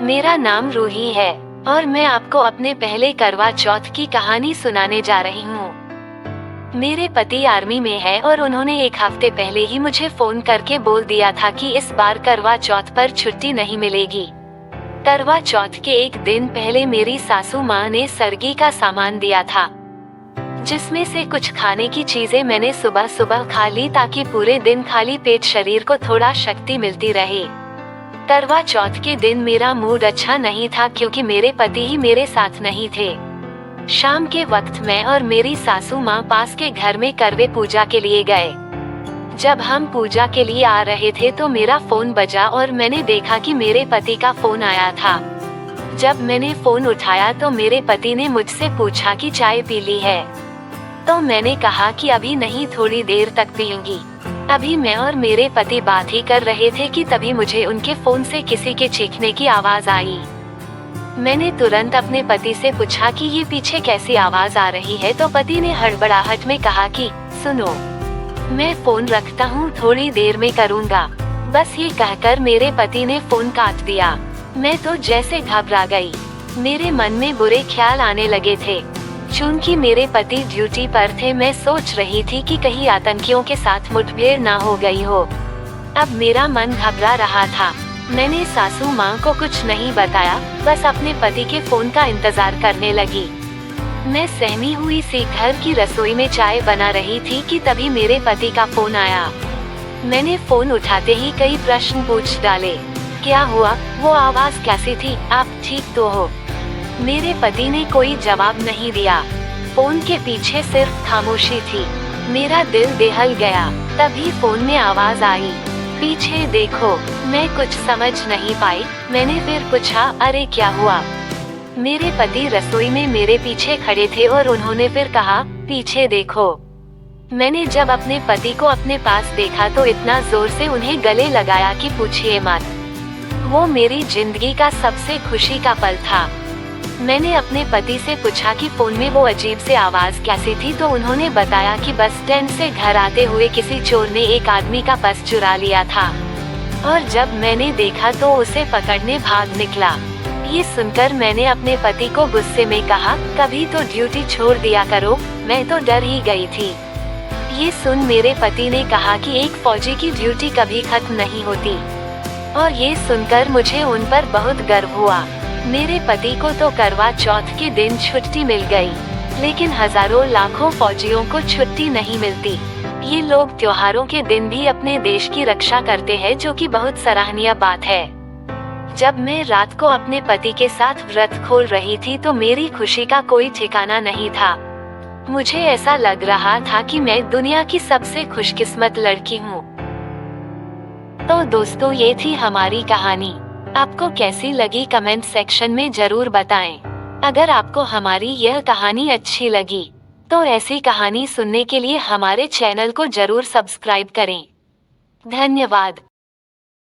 मेरा नाम रूही है और मैं आपको अपने पहले करवा चौथ की कहानी सुनाने जा रही हूँ। मेरे पति आर्मी में है और उन्होंने एक हफ्ते पहले ही मुझे फोन करके बोल दिया था कि इस बार करवा चौथ पर छुट्टी नहीं मिलेगी। करवा चौथ के एक दिन पहले मेरी सासू माँ ने सरगी का सामान दिया था, जिसमें से कुछ खाने की चीजें मैंने सुबह सुबह खा ली ताकि पूरे दिन खाली पेट शरीर को थोड़ा शक्ति मिलती रहे। करवा चौथ के दिन मेरा मूड अच्छा नहीं था क्योंकि मेरे पति ही मेरे साथ नहीं थे। शाम के वक्त मैं और मेरी सासू माँ पास के घर में करवे पूजा के लिए गए। जब हम पूजा के लिए आ रहे थे तो मेरा फोन बजा और मैंने देखा कि मेरे पति का फोन आया था। जब मैंने फोन उठाया तो मेरे पति ने मुझसे पूछा कि चाय पी ली है, तो मैंने कहा कि अभी नहीं, थोड़ी देर तक पीऊंगी। अभी मैं और मेरे पति बात ही कर रहे थे कि तभी मुझे उनके फोन से किसी के चीखने की आवाज आई। मैंने तुरंत अपने पति से पूछा कि ये पीछे कैसी आवाज आ रही है, तो पति ने हड़बड़ाहट में कहा कि सुनो, मैं फोन रखता हूँ, थोड़ी देर में करूँगा। बस ये कहकर मेरे पति ने फोन काट दिया। मैं तो जैसे घबरा गई। मेरे मन में बुरे ख्याल आने लगे थे। चूंकि मेरे पति ड्यूटी पर थे, मैं सोच रही थी कि कहीं आतंकियों के साथ मुठभेड़ ना हो गई हो। अब मेरा मन घबरा रहा था। मैंने सासू माँ को कुछ नहीं बताया, बस अपने पति के फोन का इंतजार करने लगी। मैं सहमी हुई सी घर की रसोई में चाय बना रही थी कि तभी मेरे पति का फोन आया। मैंने फोन उठाते ही कई प्रश्न पूछ डाले। क्या हुआ? वो आवाज कैसी थी? आप ठीक तो हो? मेरे पति ने कोई जवाब नहीं दिया। फोन के पीछे सिर्फ खामोशी थी। मेरा दिल दहल गया। तभी फोन में आवाज आई, पीछे देखो। मैं कुछ समझ नहीं पाई। मैंने फिर पूछा, अरे क्या हुआ? मेरे पति रसोई में मेरे पीछे खड़े थे और उन्होंने फिर कहा, पीछे देखो। मैंने जब अपने पति को अपने पास देखा तो इतना जोर से उन्हें गले लगाया कि पूछिए मत। वो मेरी जिंदगी का सबसे खुशी का पल था। मैंने अपने पति से पूछा कि फोन में वो अजीब से आवाज कैसी थी, तो उन्होंने बताया कि बस स्टैंड से घर आते हुए किसी चोर ने एक आदमी का पर्स चुरा लिया था और जब मैंने देखा तो उसे पकड़ने भाग निकला। ये सुनकर मैंने अपने पति को गुस्से में कहा, कभी तो ड्यूटी छोड़ दिया करो, मैं तो डर ही गई थी। ये सुन मेरे पति ने कहा कि एक फौजी की ड्यूटी कभी खत्म नहीं होती, और ये सुनकर मुझे उन पर बहुत गर्व हुआ। मेरे पति को तो करवा चौथ के दिन छुट्टी मिल गई, लेकिन हजारों लाखों फौजियों को छुट्टी नहीं मिलती। ये लोग त्योहारों के दिन भी अपने देश की रक्षा करते हैं, जो कि बहुत सराहनीय बात है। जब मैं रात को अपने पति के साथ व्रत खोल रही थी तो मेरी खुशी का कोई ठिकाना नहीं था। मुझे ऐसा लग रहा था कि मैं दुनिया की सबसे खुशकिस्मत लड़की हूँ। तो दोस्तों, ये थी हमारी कहानी। आपको कैसी लगी कमेंट सेक्शन में जरूर बताएं। अगर आपको हमारी यह कहानी अच्छी लगी तो ऐसी कहानी सुनने के लिए हमारे चैनल को जरूर सब्सक्राइब करें। धन्यवाद।